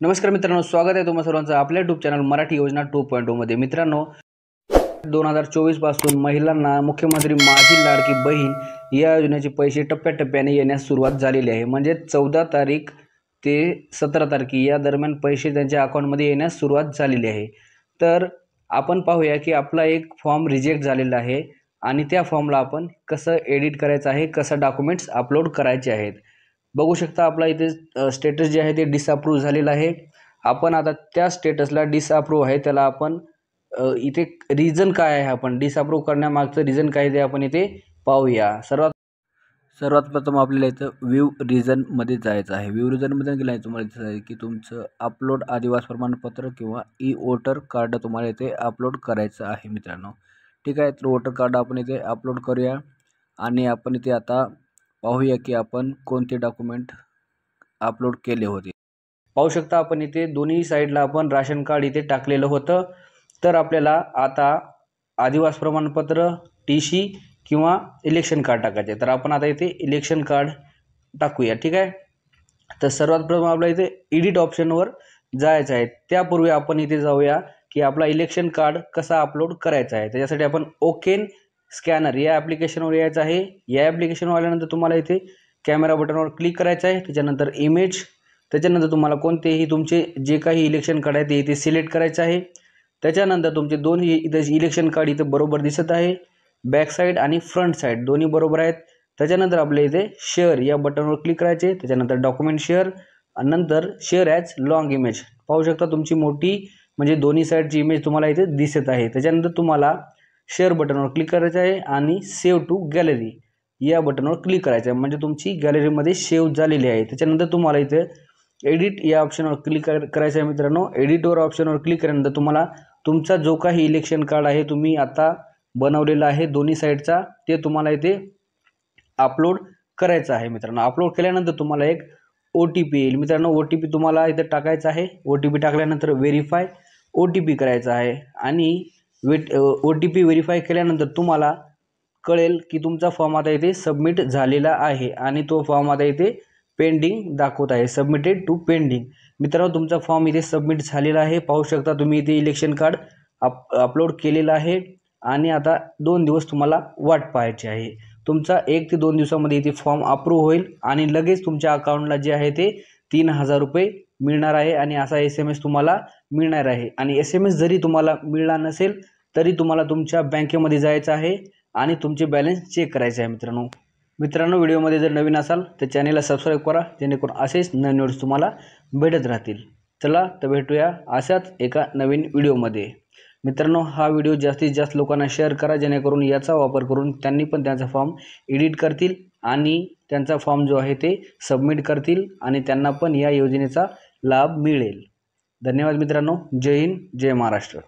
नमस्कार मित्रांनो, स्वागत आहे तुम्हा सर्वांचं आपल्या यूट्यूब चॅनल मराठी योजना 2.0 मध्ये। मित्रांनो, 2024 पासून महिलांना मुख्यमंत्री माझी लाडकी बहीण या योजनेचे पैसे टप्प्याटप्प्याने येण्यास सुरुवात झालेली आहे। म्हणजे 14 तारीख ते 17 तारीख या दरम्यान पैसे त्यांच्या अकाउंटमध्ये येण्यास सुरुवात झालेली आहे। तर आपण पाहूया की आपला एक फॉर्म रिजेक्ट झालेला आहे आणि त्या फॉर्मला आपण कसं एडिट करायचं आहे, कसं डॉक्युमेंट्स अपलोड करायचे आहेत। बघू शकता आपला इथे स्टेटस जे आहे ते डिसअप्रूव्ह झालेलं आहे। आपण आता त्या स्टेटसला डिसअप्रूव्ह आहे त्याला आपण इथे रिझन काय आहे, आपण डिसअप्रूव्ह करण्यामागचं रिझन काय ते आपण इथे पाहूया। सर्वात प्रथम आपल्याला इथं व्ह्यू रिझन मध्ये जायचं आहे। व्ह्यू रिझन मध्ये गेल्याने तुम्हाला दिसत आहे की तुमचं अपलोड आदिवासी प्रमाणपत्र किंवा ई वोटर कार्ड तुम्हाला इथे अपलोड करायचं आहे मित्रांनो। ठीक आहे, तर वोटर कार्ड आपण इथे अपलोड करूया आणि आपण इथे आता पाहूया की आपण कोणते डॉक्युमेंट अपलोड केले होते। पाहू शकता आपण इथे दोन्ही साईडला आपण राशन कार्ड इथे टाकलेलं होतं। तर आपल्याला आता आदिवासी प्रमाणपत्र, टीसी किंवा इलेक्शन कार्ड टाकायचे। तर आपण आता इथे इलेक्शन कार्ड टाकूया। ठीक आहे, तर सर्वात प्रथम आपल्याला इथे एडिट ऑप्शनवर जायचं आहे। त्यापूर्वी आपण इथे जाऊया की आपला इलेक्शन कार्ड कसा अपलोड करायचा आहे। त्याच्यासाठी आपण ओकेन स्कॅनर या ॲप्लिकेशनवर यायचं आहे। या ॲप्लिकेशनवर आल्यानंतर तुम्हाला इथे कॅमेरा बटनवर क्लिक करायचं आहे। त्याच्यानंतर इमेज, त्याच्यानंतर तुम्हाला कोणतेही तुमचे जे काही इलेक्शन कार्ड आहे ते इथे सिलेक्ट करायचं आहे। त्याच्यानंतर तुमचे दोन्ही इथे इलेक्शन कार्ड इथे बरोबर दिसत आहे, बॅक साईड आणि फ्रंट साईड दोन्ही बरोबर आहेत। त्याच्यानंतर आपल्या इथे शेअर या बटनवर क्लिक करायचे। त्याच्यानंतर डॉक्युमेंट शेअर आणि नंतर शेअर ॲज लॉंग इमेज। पाहू शकता तुमची मोठी म्हणजे दोन्ही साईडची इमेज तुम्हाला इथे दिसत आहे। त्याच्यानंतर तुम्हाला शेअर बटनवर क्लिक करायचं आहे आणि सेव्ह टू गॅलरी या बटनवर क्लिक करायचं आहे, म्हणजे तुमची गॅलरीमध्ये सेव्ह झालेली आहे। त्याच्यानंतर तुम्हाला इथे एडिट या ऑप्शनवर क्लिक करायचं आहे मित्रांनो। एडिटवर ऑप्शनवर क्लिक केल्यानंतर तुम्हाला तुमचा जो काही इलेक्शन कार्ड आहे तुम्ही आता बनवलेला आहे दोन्ही साईडचा, ते तुम्हाला इथे अपलोड करायचं आहे मित्रांनो। अपलोड केल्यानंतर तुम्हाला एक OTP येईल मित्रांनो। OTP तुम्हाला इथे टाकायचा आहे। OTP टाकल्यानंतर व्हेरीफाय OTP करायचा आहे आणि OTP व्हेरीफाय केल्यानंतर तुम्हाला कळेल की तुमचा फॉर्म आता इथे सबमिट झालेला आहे आणि तो फॉर्म आता इथे पेंडिंग दाखवत आहे, सबमिटेड टू पेंडिंग। मित्रांनो, तुमचा फॉर्म इथे सबमिट झालेला आहे। पाहू शकता तुम्ही इथे इलेक्शन कार्ड अपलोड केलेलं आहे आणि आता 2 दिवस तुम्हाला वाट पाहायची आहे। तुमचा 1 ते 2 दिवसामध्ये इथे फॉर्म अप्रूव्ह होईल आणि लगेच तुमच्या अकाउंटला जे आहे ते 3000 रुपये मिळणार आहे आणि असा SMS तुम्हाला मिळणार आहे। आणि SMS जरी तुम्हाला मिळाला नसेल तरी तुम्हाला तुमच्या बँकेमध्ये जायचं आहे आणि तुमचे बॅलन्स चेक करायचे आहे मित्रांनो, व्हिडिओमध्ये जर नवीन असाल तर चॅनेलला सबस्क्राईब करा, जेणेकरून असेच नवीन व्हिडिओज तुम्हाला भेटत राहतील। चला तर भेटूया अशाच एका नवीन व्हिडिओमध्ये। मित्रांनो, हा व्हिडिओ जास्तीत जास्त लोकांना शेअर करा, जेणेकरून याचा वापर करून त्यांनी पण त्यांचा फॉर्म एडिट करतील आणि त्यांचा फॉर्म जो आहे ते सबमिट करतील आणि त्यांना पण या योजनेचा लाभ मिळेल। धन्यवाद मित्रांनो, जय हिंद, जय महाराष्ट्र।